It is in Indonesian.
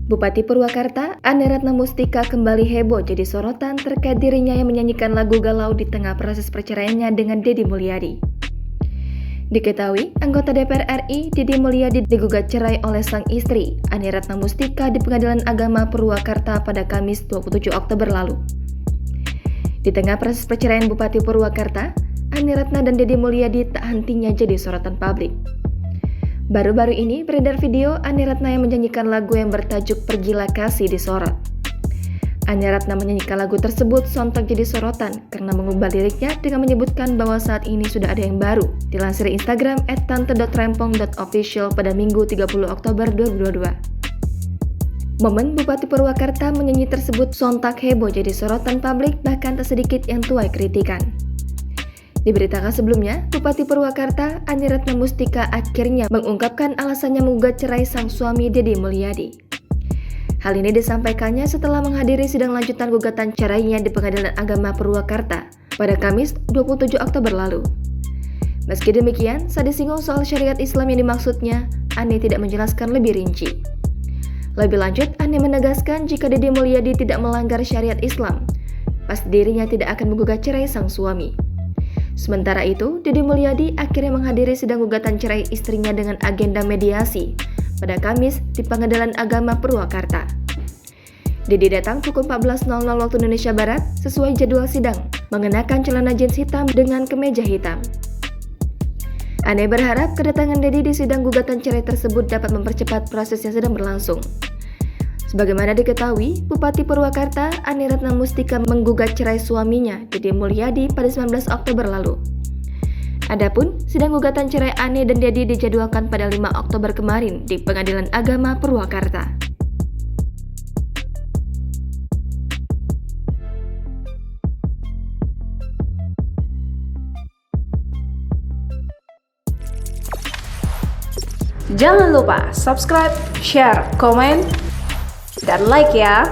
Bupati Purwakarta, Ane Ratna Mustika kembali heboh jadi sorotan terkait dirinya yang menyanyikan lagu galau di tengah proses perceraiannya dengan Deddy Mulyadi. Diketahui, anggota DPR RI Deddy Mulyadi digugat cerai oleh sang istri, Ane Ratna Mustika di Pengadilan Agama Purwakarta pada Kamis 27 Oktober lalu. Di tengah proses perceraian Bupati Purwakarta, Ane Ratna dan Deddy Mulyadi tak hentinya jadi sorotan publik. Baru-baru ini beredar video Ane Ratna yang menyanyikan lagu yang bertajuk Pergilah Kasih disorot. Ane Ratna menyanyikan lagu tersebut sontak jadi sorotan karena mengubah liriknya dengan menyebutkan bahwa saat ini sudah ada yang baru, dilansir Instagram @tante.rempong.official pada Minggu 30 Oktober 2022. Momen Bupati Purwakarta menyanyi tersebut sontak heboh jadi sorotan publik, bahkan tak sedikit yang tuai kritikan. Diberitakan sebelumnya, Bupati Purwakarta, Ane Ratna Mustika akhirnya mengungkapkan alasannya menggugat cerai sang suami Deddy Mulyadi. Hal ini disampaikannya setelah menghadiri sidang lanjutan gugatan cerainya di Pengadilan Agama Purwakarta pada Kamis 27 Oktober lalu. Meski demikian, saat disinggung soal syariat Islam yang dimaksudnya, Ane tidak menjelaskan lebih rinci. Lebih lanjut, Ane menegaskan jika Deddy Mulyadi tidak melanggar syariat Islam, pasti dirinya tidak akan menggugat cerai sang suami. Sementara itu, Deddy Mulyadi akhirnya menghadiri sidang gugatan cerai istrinya dengan agenda mediasi pada Kamis di Pengadilan Agama Purwakarta. Deddy datang pukul 14.00 waktu Indonesia Barat sesuai jadwal sidang, mengenakan celana jeans hitam dengan kemeja hitam. Ane berharap kedatangan Deddy di sidang gugatan cerai tersebut dapat mempercepat proses yang sedang berlangsung. Sebagaimana diketahui, Bupati Purwakarta, Ane Ratna Mustika menggugat cerai suaminya, Deddy Mulyadi, pada 19 Oktober lalu. Adapun, sidang gugatan cerai Ane dan Deddy dijadwalkan pada 5 Oktober kemarin di Pengadilan Agama Purwakarta. Jangan lupa subscribe, share, komen, dan like ya.